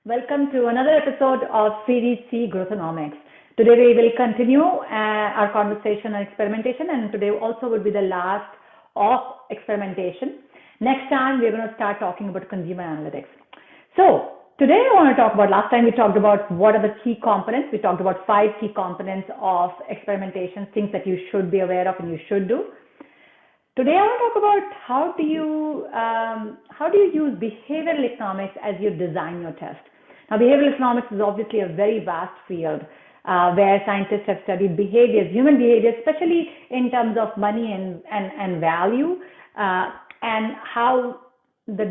Welcome to another episode of Series C Growthonomics. Today we will continue our conversation on experimentation, and today also will be the last of experimentation. Next time we're going to start talking about consumer analytics. So today I want to talk about, last time we talked about what are the key components. We talked about 5 key components of experimentation, things that you should be aware of and you should do. Today I want to talk about how do you use behavioral economics as you design your test. Now, behavioral economics is obviously a very vast field where scientists have studied behaviors, human behaviors, especially in terms of money and value, and how the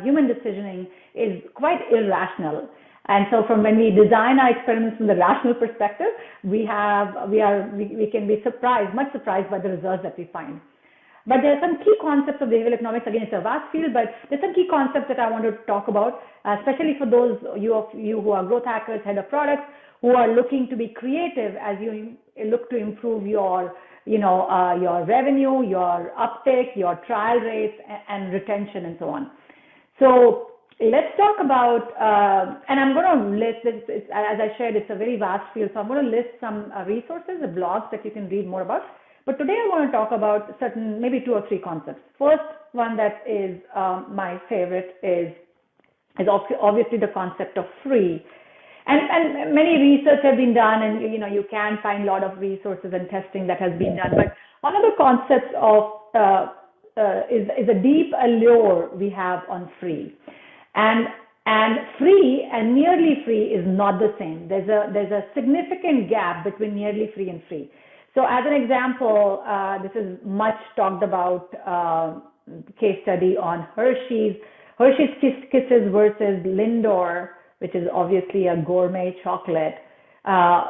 human decisioning is quite irrational. And so from when we design our experiments from the rational perspective, we can be much surprised by the results that we find. But there are some key concepts of behavioral economics. Again, it's a vast field, but there's some key concepts that I want to talk about, especially for those of you who are growth hackers, head of products, who are looking to be creative as you look to improve your revenue, your uptake, your trial rates, and retention, and so on. So let's talk about, and I'm going to list, as I shared, it's a very vast field, so I'm going to list some resources, the blogs that you can read more about. But today I want to talk about maybe 2 or 3 concepts. First one that is my favorite is obviously the concept of free. And many research have been done, and you can find a lot of resources and testing that has been done. But one of the concepts is a deep allure we have on free. And free and nearly free is not the same. There's a significant gap between nearly free and free. So as an example, this is much talked about case study on Hershey's Kisses versus Lindor, which is obviously a gourmet chocolate,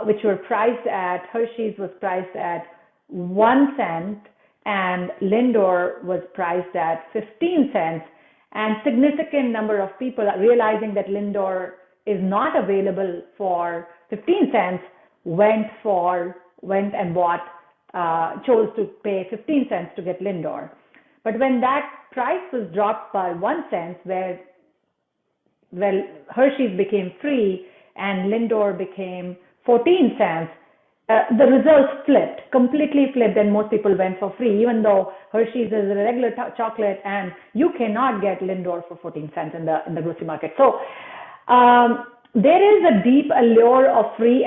which were priced at, Hershey's was priced at 1 cent and Lindor was priced at 15 cents. And significant number of people are realizing that Lindor is not available for 15 cents chose to pay 15 cents to get Lindor. But when that price was dropped by 1 cent, where Hershey's became free and Lindor became 14 cents, the results completely flipped, and most people went for free, even though Hershey's is a regular chocolate and you cannot get Lindor for 14 cents in the grocery market. So there is a deep allure of free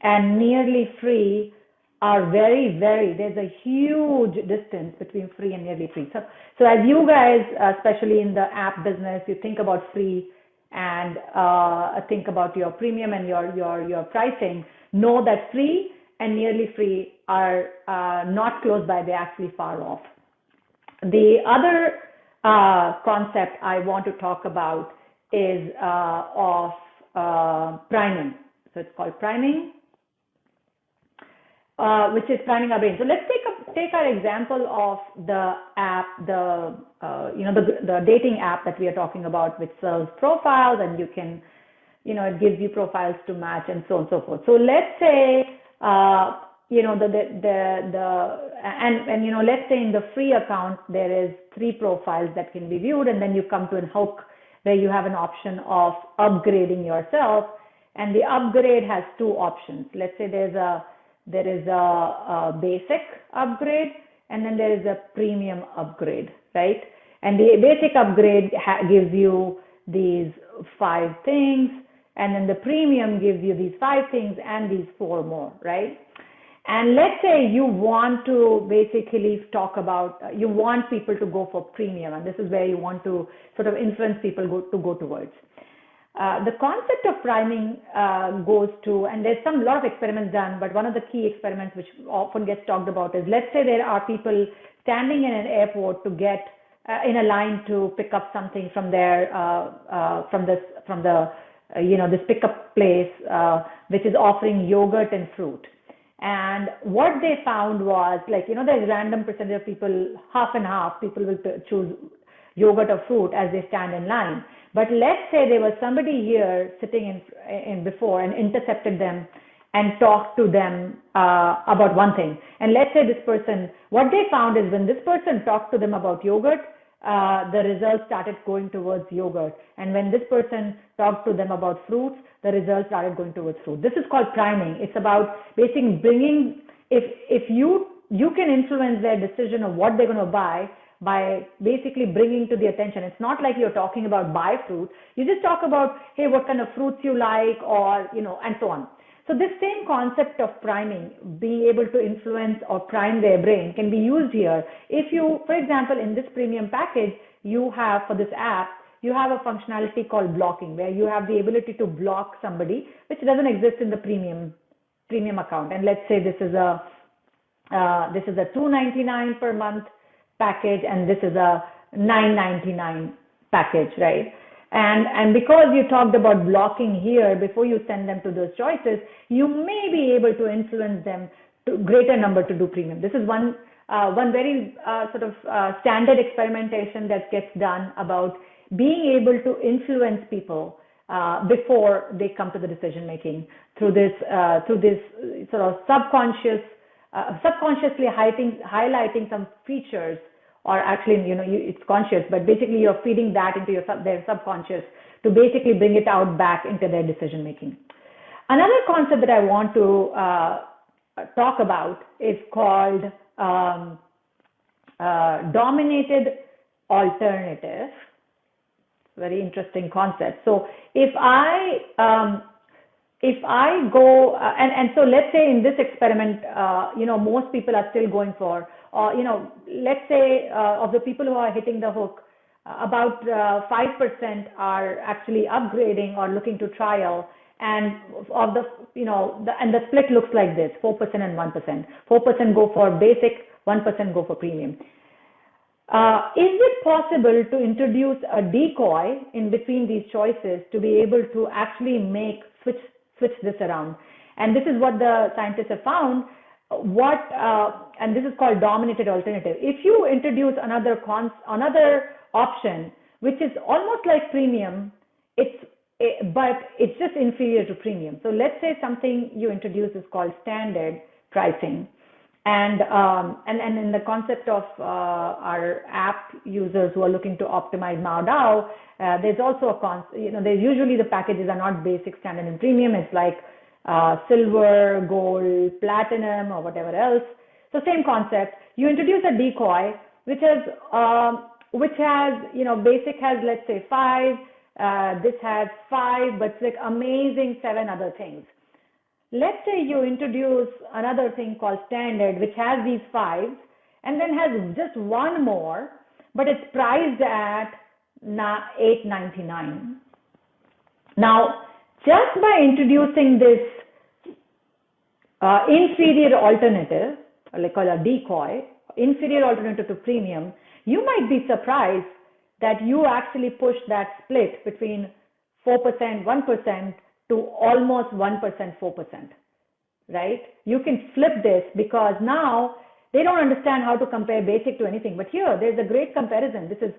and nearly free are very, very, there's a huge distance between free and nearly free. So as you guys, especially in the app business, you think about free and think about your premium and your pricing, know that free and nearly free are not close by, they're actually far off. The other concept I want to talk about is of priming. So it's called priming, which is priming our brain. So let's take our example of the app, the dating app that we are talking about, which serves profiles, and you can, it gives you profiles to match and so on and so forth. So let's say, let's say in the free account there is 3 profiles that can be viewed, and then you come to a hook where you have an option of upgrading yourself, and the upgrade has 2 options. Let's say there is a basic upgrade, and then there is a premium upgrade, right? And the basic upgrade gives you these 5 things, and then the premium gives you these 5 things and these 4 more, right? And let's say you want to basically talk about, you want people to go for premium, and this is where you want to sort of influence people to go towards. The concept of priming goes to, and there's a lot of experiments done, but one of the key experiments which often gets talked about is, let's say there are people standing in an airport to get in a line to pick up something from their this pickup place which is offering yogurt and fruit. And what they found was, there's random percentage of people, half and half, people will choose yogurt or fruit as they stand in line. But let's say there was somebody here sitting in before and intercepted them and talked to them about one thing. And let's say this person, what they found is when this person talked to them about yogurt, the results started going towards yogurt. And when this person talked to them about fruits, the results started going towards fruit. This is called priming. It's about basically bringing, if you can influence their decision of what they're going to buy by basically bringing to the attention. It's not like you're talking about buy fruit. You just talk about, hey, what kind of fruits you like, or, and so on. So this same concept of priming, being able to influence or prime their brain, can be used here. If you, for example, in this premium package, you have, for this app, you have a functionality called blocking, where you have the ability to block somebody, which doesn't exist in the premium account. And let's say this is a $2.99 per month package, and this is a $9.99 package, right? And because you talked about blocking here before you send them to those choices, you may be able to influence them to greater number to do premium. This is one very standard experimentation that gets done about being able to influence people before they come to the decision making through this sort of subconsciously highlighting some features. Or actually, it's conscious, but basically you're feeding that into their subconscious to basically bring it out back into their decision making. Another concept that I want to talk about is called dominated alternative. Very interesting concept. So if I go, and so let's say in this experiment, most people are still going for, let's say of the people who are hitting the hook, about 5% are actually upgrading or looking to trial, and of the, and the split looks like this: 4% and 1%. 4% go for basic, 1% go for premium. Is it possible to introduce a decoy in between these choices to be able to actually switch this around? And this is what the scientists have found. And this is called dominated alternative. If you introduce another option, which is almost like premium, but it's just inferior to premium. So let's say something you introduce is called standard pricing. And in the concept of our app users who are looking to optimize MAU, there's also there's usually the packages are not basic, standard, and premium. It's like silver, gold, platinum, or whatever else. So same concept. You introduce a decoy, which has basic has, let's say, 5. This has 5, but it's like amazing 7 other things. Let's say you introduce another thing called standard, which has these 5s, and then has just one more, but it's priced at $8.99. Now, just by introducing this inferior alternative, like called a decoy, inferior alternative to premium, you might be surprised that you actually push that split between 4%, 1% to almost 1%, 4%, right? You can flip this because now they don't understand how to compare basic to anything. But here, there's a great comparison. This is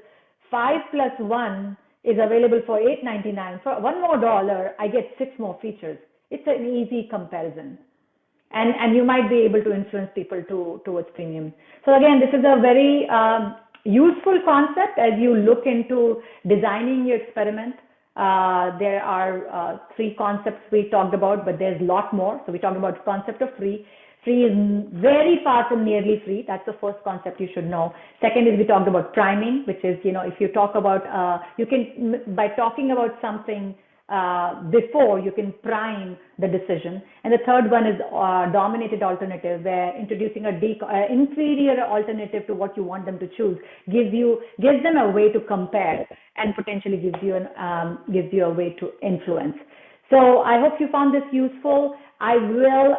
5 plus 1 is available for $8.99. For $1 more, I get 6 more features. It's an easy comparison. And you might be able to influence people towards premium. So again, this is a very useful concept as you look into designing your experiment. There are 3 concepts we talked about, but there's a lot more. So we talked about the concept of free. Free is very far from nearly free. That's the first concept you should know. Second is we talked about priming, which is, if you talk about, you can, by talking about something before, you can prime the decision. And the third one is dominated alternative, where introducing an inferior alternative to what you want them to choose gives them a way to compare and potentially gives you a way to influence. So I hope you found this useful. I will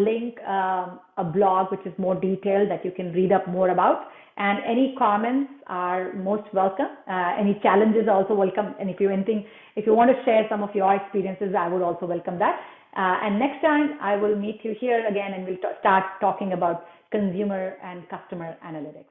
link a blog which is more detailed that you can read up more about. And any comments are most welcome. Any challenges are also welcome. And if you want to share some of your experiences, I would also welcome that. And next time I will meet you here again, and we'll start talking about consumer and customer analytics.